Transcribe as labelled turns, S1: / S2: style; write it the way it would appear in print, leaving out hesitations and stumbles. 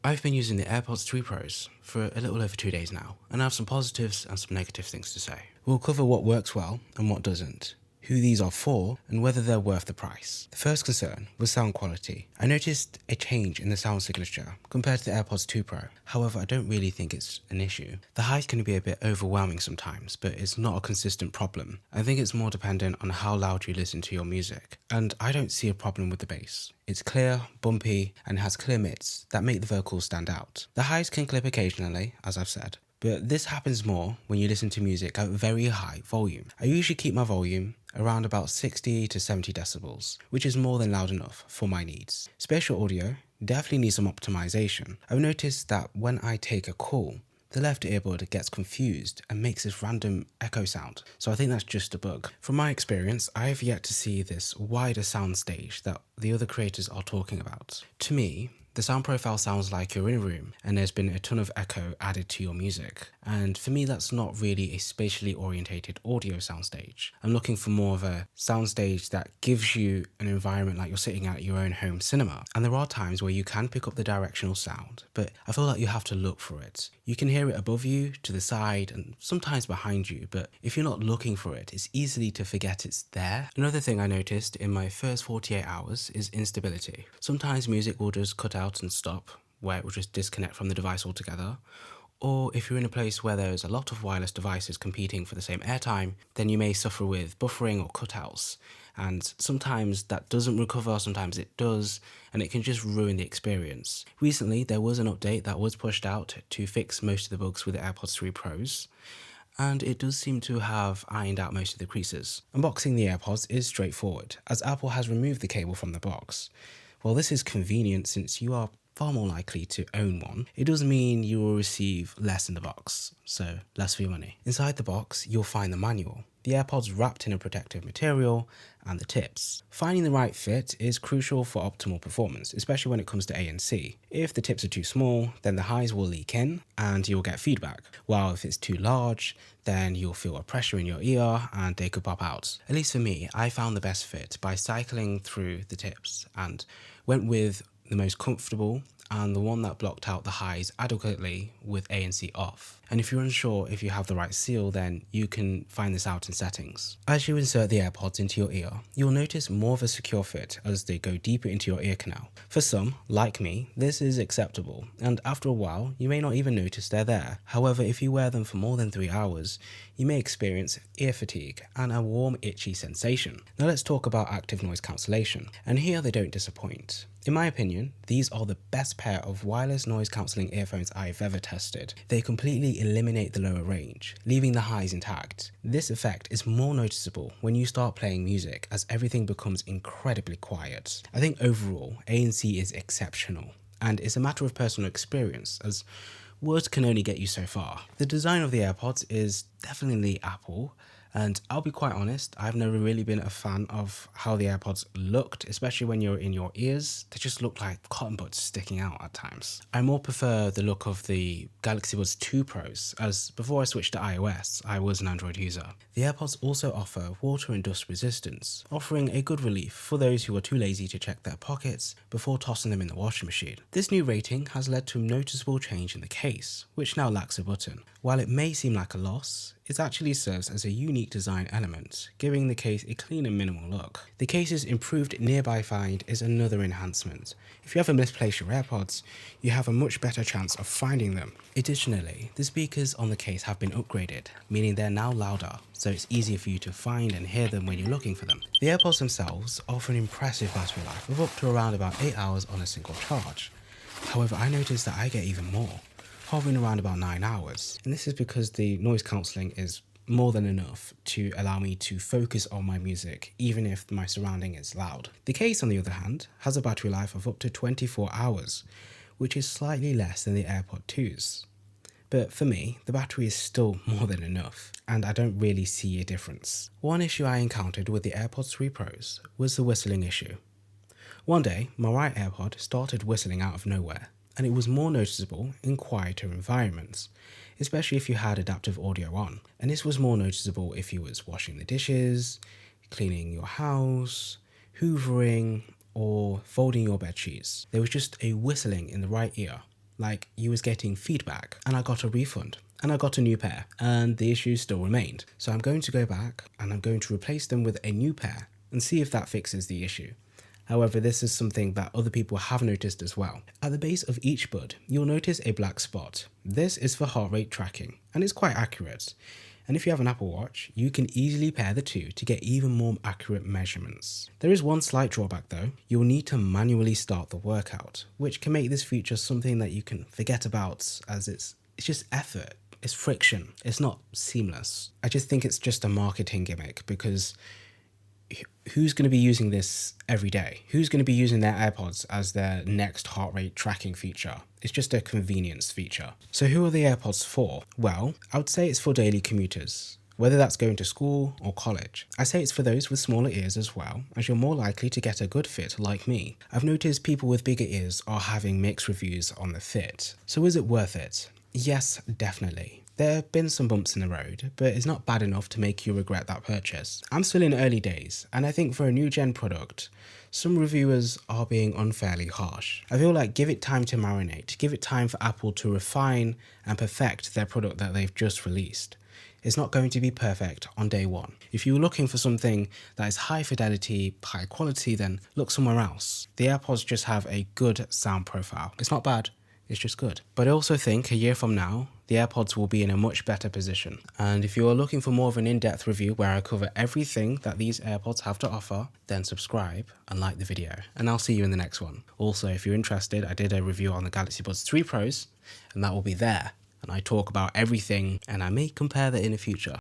S1: I've been using the AirPods 3 Pros for a little over 2 days now, and I have some positives and some negative things to say. We'll cover what works well and what doesn't, who these are for, and whether they're worth the price. The first concern was sound quality. I noticed a change in the sound signature compared to the AirPods 2 Pro. However, I don't really think it's an issue. The highs can be a bit overwhelming sometimes, but it's not a consistent problem. I think it's more dependent on how loud you listen to your music. And I don't see a problem with the bass. It's clear, bumpy, and has clear mids that make the vocals stand out. The highs can clip occasionally, as I've said, but this happens more when you listen to music at very high volume. I usually keep my volume around about 60 to 70 decibels, which is more than loud enough for my needs. Spatial audio definitely needs some optimization. I've noticed that when I take a call, the left earbud gets confused and makes this random echo sound, so I think that's just a bug. From my experience, I have yet to see this wider soundstage that the other creators are talking about. To me, the sound profile sounds like you're in a room and there's been a ton of echo added to your music. And for me, that's not really a spatially orientated audio soundstage. I'm looking for more of a soundstage that gives you an environment like you're sitting at your own home cinema. And there are times where you can pick up the directional sound, but I feel like you have to look for it. You can hear it above you, to the side, and sometimes behind you, but if you're not looking for it, it's easy to forget it's there. Another thing I noticed in my first 48 hours is instability. Sometimes music will just cut out and stop, where it will just disconnect from the device altogether. Or if you're in a place where there's a lot of wireless devices competing for the same airtime, then you may suffer with buffering or cutouts. And sometimes that doesn't recover, sometimes it does, and it can just ruin the experience. Recently, there was an update that was pushed out to fix most of the bugs with the AirPods 3 Pros, and it does seem to have ironed out most of the creases. Unboxing the AirPods is straightforward, as Apple has removed the cable from the box. While this is convenient since you are far more likely to own one, it does mean you will receive less in the box, so less for your money. Inside the box, you'll find the manual, the AirPods wrapped in a protective material, and the tips. Finding the right fit is crucial for optimal performance, especially when it comes to ANC. If the tips are too small, then the highs will leak in and you'll get feedback, while if it's too large, then you'll feel a pressure in your ear and they could pop out. At least for me, I found the best fit by cycling through the tips and went with the most comfortable and the one that blocked out the highs adequately with ANC off. And if you're unsure if you have the right seal, then you can find this out in settings. As you insert the AirPods into your ear, you'll notice more of a secure fit as they go deeper into your ear canal. For some, like me, this is acceptable, and after a while, you may not even notice they're there. However, if you wear them for more than 3 hours, you may experience ear fatigue and a warm, itchy sensation. Now let's talk about active noise cancellation, and here they don't disappoint. In my opinion, these are the best pair of wireless noise cancelling earphones I've ever tested. They completely eliminate the lower range, leaving the highs intact. This effect is more noticeable when you start playing music as everything becomes incredibly quiet. I think overall, ANC is exceptional, and it's a matter of personal experience as words can only get you so far. The design of the AirPods is definitely Apple, and I'll be quite honest, I've never really been a fan of how the AirPods looked, especially when you're in your ears. They just look like cotton buds sticking out at times. I more prefer the look of the Galaxy Buds 2 Pros, as before I switched to iOS, I was an Android user. The AirPods also offer water and dust resistance, offering a good relief for those who are too lazy to check their pockets before tossing them in the washing machine. This new rating has led to a noticeable change in the case, which now lacks a button. While it may seem like a loss, it actually serves as a unique design element, giving the case a clean and minimal look. The case's improved nearby find is another enhancement. If you ever misplace your AirPods, you have a much better chance of finding them. Additionally, the speakers on the case have been upgraded, meaning they're now louder, so it's easier for you to find and hear them when you're looking for them. The AirPods themselves offer an impressive battery life of up to around about 8 hours on a single charge. However, I noticed that I get even more, hovering around about 9 hours. And this is because the noise cancelling is more than enough to allow me to focus on my music, even if my surrounding is loud. The case, on the other hand, has a battery life of up to 24 hours, which is slightly less than the AirPod 2s. But for me, the battery is still more than enough, and I don't really see a difference. One issue I encountered with the AirPods 3 Pros was the whistling issue. One day, my right AirPod started whistling out of nowhere, and it was more noticeable in quieter environments, especially if you had adaptive audio on. And this was more noticeable if you was washing the dishes, cleaning your house, hoovering, or folding your bed sheets. There was just a whistling in the right ear, like you was getting feedback and I got a refund and I got a new pair and the issue still remained. So I'm going to go back and I'm going to replace them with a new pair and see if that fixes the issue. However, this is something that other people have noticed as well. At the base of each bud, you'll notice a black spot. This is for heart rate tracking and it's quite accurate. And if you have an Apple Watch, you can easily pair the two to get even more accurate measurements. There is one slight drawback though. You'll need to manually start the workout, which can make this feature something that you can forget about, as it's just effort. It's friction. It's not seamless. I just think it's just a marketing gimmick, because who's going to be using this every day? Who's going to be using their AirPods as their next heart rate tracking feature? It's just a convenience feature. So who are the AirPods for? Well, I would say it's for daily commuters, whether that's going to school or college. I say it's for those with smaller ears as well, as you're more likely to get a good fit like me. I've noticed people with bigger ears are having mixed reviews on the fit. So is it worth it? Yes, definitely. There have been some bumps in the road, but it's not bad enough to make you regret that purchase. I'm still in early days, and I think for a new gen product, some reviewers are being unfairly harsh. I feel like give it time to marinate, give it time for Apple to refine and perfect their product that they've just released. It's not going to be perfect on day one. If you're looking for something that is high fidelity, high quality, then look somewhere else. The AirPods just have a good sound profile. It's not bad. It's just good. But I also think a year from now, the AirPods will be in a much better position. And if you are looking for more of an in-depth review where I cover everything that these AirPods have to offer, then subscribe and like the video. And I'll see you in the next one. Also, if you're interested, I did a review on the Galaxy Buds 3 Pros, and that will be there. And I talk about everything, and I may compare that in the future.